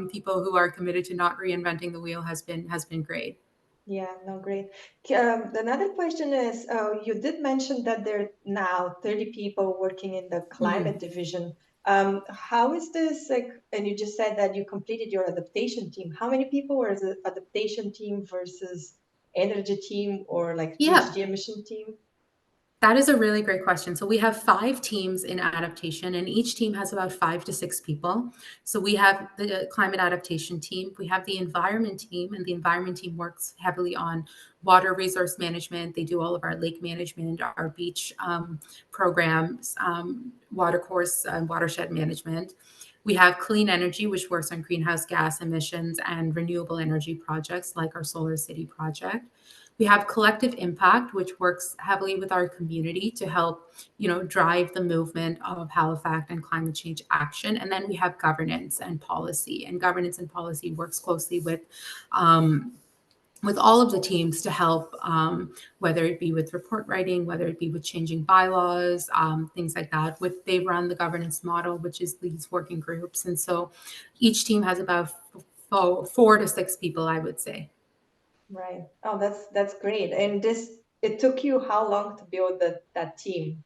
people who are committed to not reinventing the wheel has been great. Yeah, no, great. Another question is, you did mention that there are now 30 people working in the climate division. How is this like, and you just said that you completed your adaptation team. How many people were the adaptation team versus energy team or like Yeah. GHG emission team? That is a really great question. So we have 5 teams in adaptation, and each team has about 5 to 6 people. So we have the climate adaptation team, we have the environment team, and the environment team works heavily on water resource management. They do all of our lake management, our beach programs, water course and watershed management. We have clean energy, which works on greenhouse gas emissions and renewable energy projects like our Solar City project. We have collective impact, which works heavily with our community to help, drive the movement of Halifax and climate change action. And then we have governance and policy. And governance and policy works closely with all of the teams to help, whether it be with report writing, whether it be with changing bylaws, things like that. They run the governance model, which is these working groups. And so each team has about 4 to 6 people, I would say. Right. Oh, that's great. And it took you how long to build that team?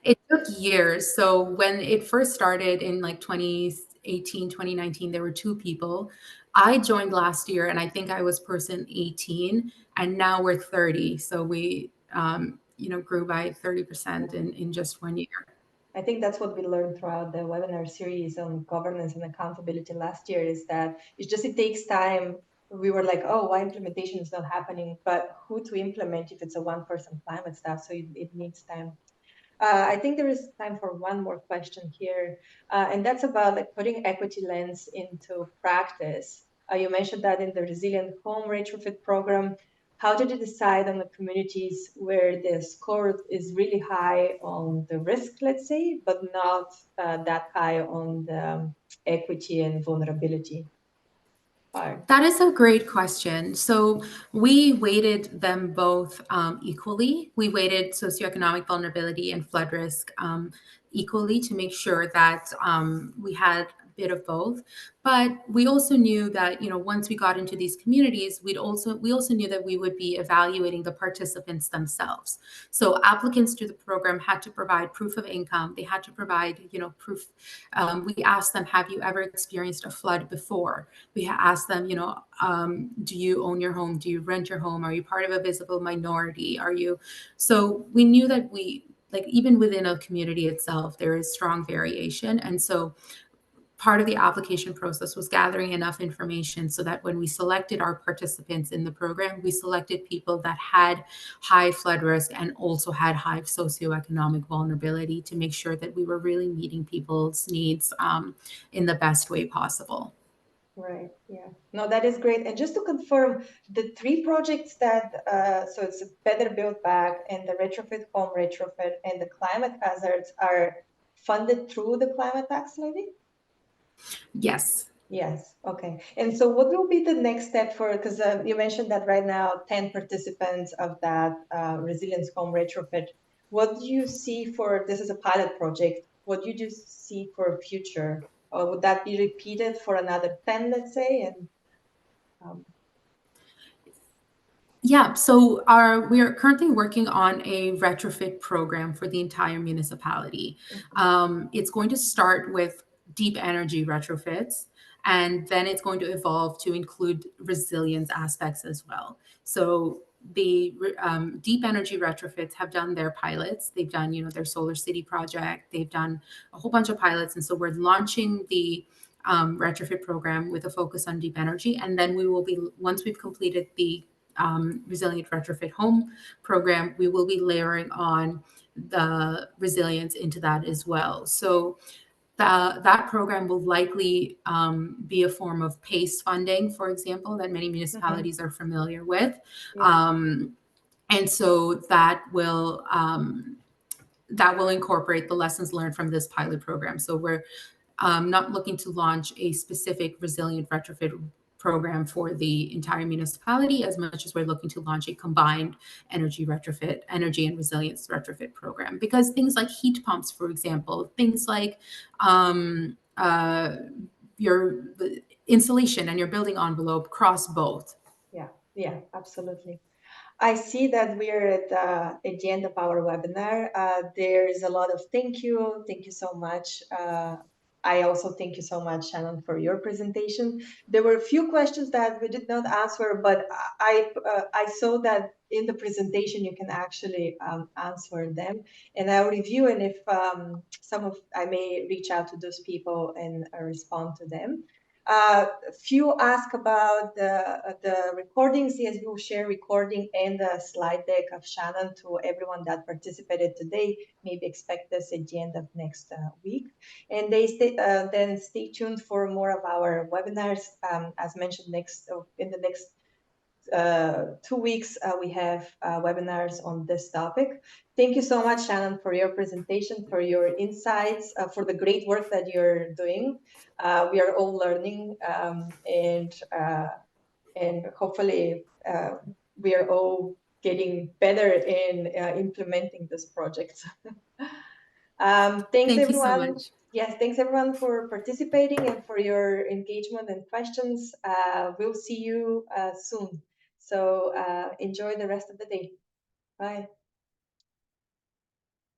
It took years. So when it first started in like 2018, 2019, there were 2 people. I joined last year and I think I was person 18, and now we're 30. So we, grew by 30% in just 1 year. I think that's what we learned throughout the webinar series on governance and accountability last year, is that it takes time. We were like, oh, why implementation is not happening? But who to implement if it's a one-person climate staff? So it needs time. I think there is time for one more question here, and that's about like putting equity lens into practice. You mentioned that in the Resilient Home Retrofit program. How did you decide on the communities where the score is really high on the risk, let's say, but not that high on the equity and vulnerability part? That is a great question. So we weighted them both equally. We weighted socioeconomic vulnerability and flood risk equally to make sure that we had a bit of both. But we also knew that, once we got into these communities, we also knew that we would be evaluating the participants themselves. So applicants to the program had to provide proof of income. They had to provide, proof. We asked them, have you ever experienced a flood before? We asked them, do you own your home? Do you rent your home? Are you part of a visible minority? So we knew that even within a community itself, there is strong variation. And so part of the application process was gathering enough information so that when we selected our participants in the program, we selected people that had high flood risk and also had high socioeconomic vulnerability to make sure that we were really meeting people's needs in the best way possible. Right. Yeah. No, that is great. And just to confirm, the 3 projects that, so it's a Better Build Back and the Retrofit Home Retrofit and the climate hazards are funded through the climate tax levy? Yes. Yes. Okay. And so what will be the next step because you mentioned that right now 10 participants of that Resilience Home Retrofit. What do you see this is a pilot project. what you just see for future? Or would that be repeated for another 10, let's say? And Yeah, so we are currently working on a retrofit program for the entire municipality. It's going to start with deep energy retrofits, and then it's going to evolve to include resilience aspects as well. So the deep energy retrofits have done their pilots. They've done, their Solar City project. They've done a whole bunch of pilots, and so we're launching the retrofit program with a focus on deep energy, and then we will be, once we've completed the resilient retrofit home program, we will be layering on the resilience into that as well. So that program will likely be a form of PACE funding, for example, that many municipalities are familiar with. yeah. And so that will incorporate the lessons learned from this pilot program. So we're not looking to launch a specific resilient retrofit program for the entire municipality as much as we're looking to launch a combined energy and resilience retrofit program. Because things like heat pumps, for example, things like your insulation and your building envelope cross both. Yeah, absolutely. I see that we're at the end of our webinar. There's a lot of thank you. Thank you so much. I also thank you so much, Shannon, for your presentation. There were a few questions that we did not answer, but I saw that in the presentation you can actually answer them, and I'll review. And if I may reach out to those people and respond to them. A few ask about the recordings. Yes, we will share recording and the slide deck of Shannon to everyone that participated today. Maybe expect this at the end of next week. And then stay tuned for more of our webinars. As mentioned, in the next 2 weeks, we have webinars on this topic. Thank you so much, Shannon, for your presentation, for your insights, for the great work that you're doing. We are all learning, and hopefully we are all getting better in implementing this project. Thanks, Thank you everyone. so much. Yes, thanks everyone for participating and for your engagement and questions. We'll see you soon. So enjoy the rest of the day. Bye.